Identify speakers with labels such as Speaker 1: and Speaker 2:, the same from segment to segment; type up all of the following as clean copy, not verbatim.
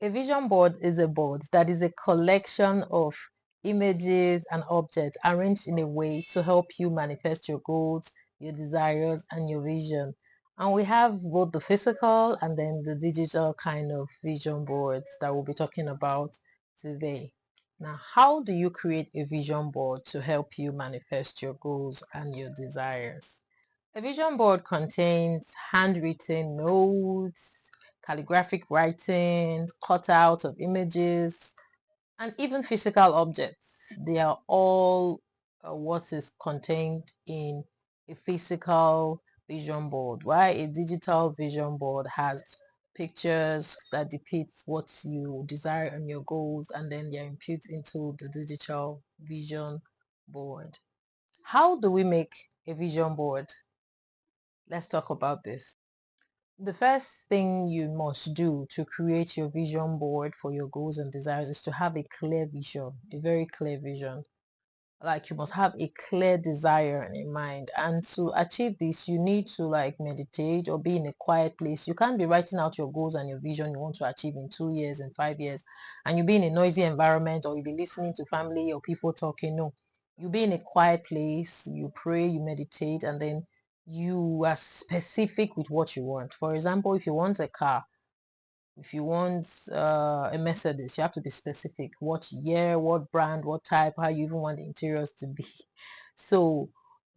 Speaker 1: A vision board is a board that is a collection of images and objects arranged in a way to help you manifest your goals, your desires, and your vision. And we have both the physical and then the digital kind of vision boards that we'll be talking about today. Now, how do you create a vision board to help you manifest your goals and your desires? A vision board contains handwritten notes, calligraphic writing, cutouts of images, and even physical objects. They are all what is contained in a physical vision board. While a digital vision board has pictures that depicts what you desire and your goals, and then they're input into the digital vision board. How do we make a vision board? Let's talk about this. The first thing you must do to create your vision board for your goals and desires is to have a clear vision, a very clear vision. Like you must have a clear desire in your mind. And to achieve this, you need to like meditate or be in a quiet place. You can't be writing out your goals and your vision you want to achieve in 2 years and 5 years, and you be in a noisy environment, or you be listening to family or people talking. No, you be in a quiet place, you pray, you meditate, and then you are specific with what you want. For example, if you want a car, if you want a Mercedes, you have to be specific. What year, what brand, what type, how you even want the interiors to be. So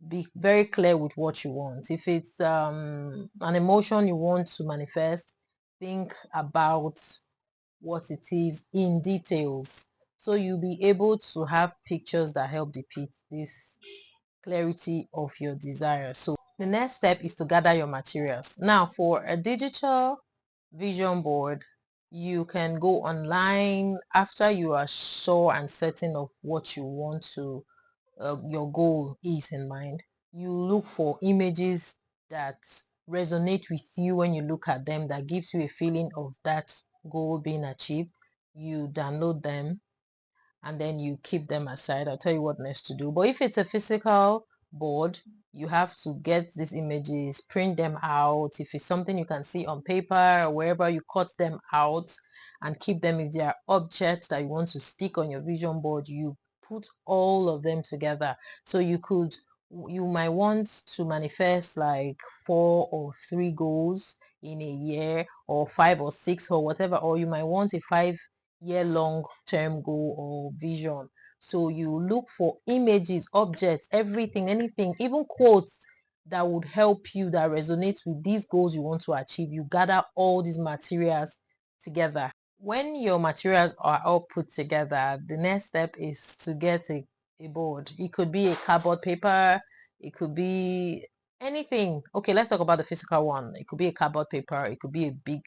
Speaker 1: be very clear with what you want. If it's an emotion you want to manifest, think about what it is in details. So you'll be able to have pictures that help depict this clarity of your desire. So the next step is to gather your materials. Now for a digital vision board, you can go online after you are sure and certain of what you want to, your goal is in mind. You look for images that resonate with you when you look at them, that gives you a feeling of that goal being achieved. You download them and then you keep them aside. I'll tell you what next to do. But if it's a physical board, you have to get these images, print them out. If it's something you can see on paper or wherever, you cut them out and keep them. If they are objects that you want to stick on your vision board, you put all of them together. So you might want to manifest like 4 or 3 goals in a year, or 5 or 6 or whatever, or you might want a 5 year long term goal or vision. So you look for images, objects, everything, anything, even quotes that would help you, that resonates with these goals you want to achieve. You gather all these materials together. When your materials are all put together, the next step is to get a board. It could be a cardboard paper, it could be anything. Okay, let's talk about the physical one. It could be a cardboard paper, it could be a big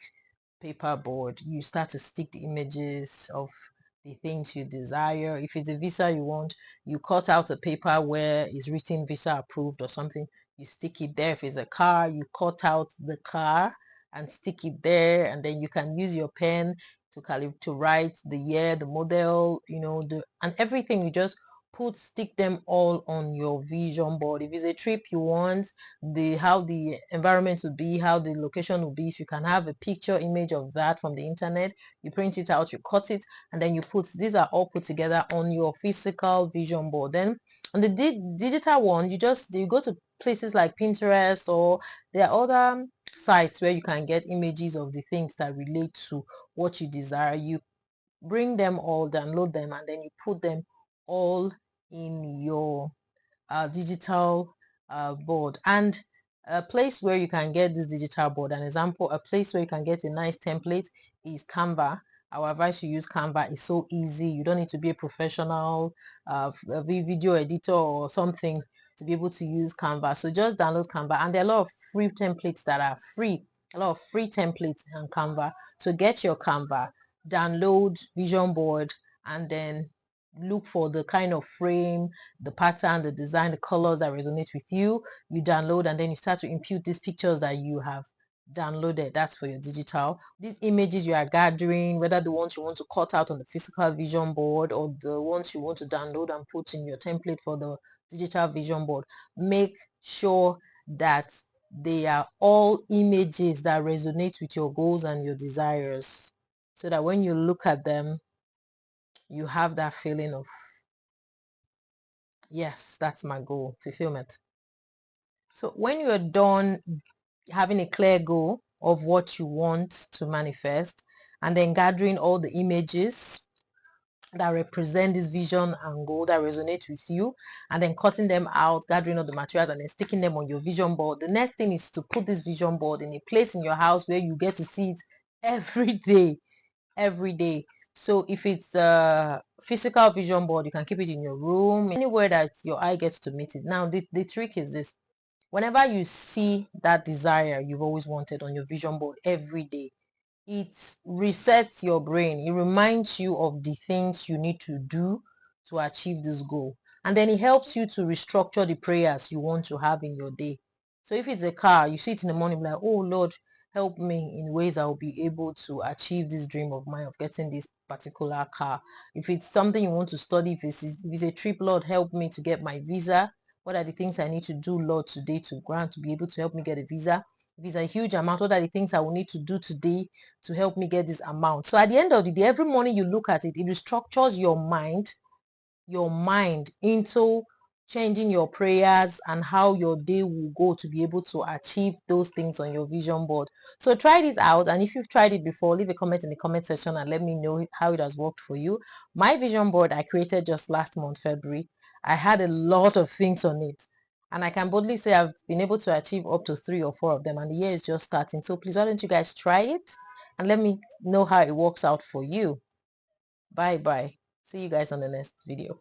Speaker 1: paper board. You start to stick the images of the things you desire. If it's a visa you want, you cut out a paper where is written visa approved or something, you stick it there. If it's a car, you cut out the car and stick it there, and then you can use your pen to write the year, the model, and everything. You just stick them all on your vision board. If it's a trip you want, how the environment will be, how the location will be, if you can have a picture image of that from the internet, you print it out, you cut it, and then these are all put together on your physical vision board. Then on the digital one, you go to places like Pinterest, or there are other sites where you can get images of the things that relate to what you desire. You bring them all, download them, and then you put them all in your digital board. And a place where you can get this digital board, an example, a place where you can get a nice template is Canva. Our advice, you use Canva. It's so easy. You don't need to be a professional video editor or something to be able to use Canva. So just download Canva, and there are a lot of free templates that are free, a lot of free templates on Canva. So get your Canva, download vision board, and then look for the kind of frame, the pattern, the design, the colors that resonate with you. You download, and then you start to impute these pictures that you have downloaded. That's for your digital. These images you are gathering, whether the ones you want to cut out on the physical vision board or the ones you want to download and put in your template for the digital vision board, make sure that they are all images that resonate with your goals and your desires. so that when you look at them, you have that feeling of, yes, that's my goal, fulfillment. So when you're done having a clear goal of what you want to manifest, and then gathering all the images that represent this vision and goal that resonate with you, and then cutting them out, gathering all the materials, and then sticking them on your vision board. The next thing is to put this vision board in a place in your house where you get to see it every day. So if it's a physical vision board, you can keep it in your room, anywhere that your eye gets to meet it. Now, the trick is this: whenever you see that desire you've always wanted on your vision board every day, it resets your brain. It reminds you of the things you need to do to achieve this goal. And then it helps you to restructure the prayers you want to have in your day. So if it's a car, you see it in the morning, like, oh Lord, help me in ways I will be able to achieve this dream of mine of getting this particular car. If it's something you want to study, if it's a trip, Lord, help me to get my visa. What are the things I need to do, Lord, today to grant to be able to help me get a visa? If it's a huge amount, what are the things I will need to do today to help me get this amount? So at the end of the day, every morning you look at it, it restructures your mind into changing your prayers and how your day will go to be able to achieve those things on your vision board. So try this out, and if you've tried it before, leave a comment in the comment section and let me know how it has worked for you. My vision board I created just last month, February. I had a lot of things on it, and I can boldly say I've been able to achieve up to 3 or 4 of them, and the year is just starting. So please, why don't you guys try it and let me know how it works out for you. Bye bye. See you guys on the next video.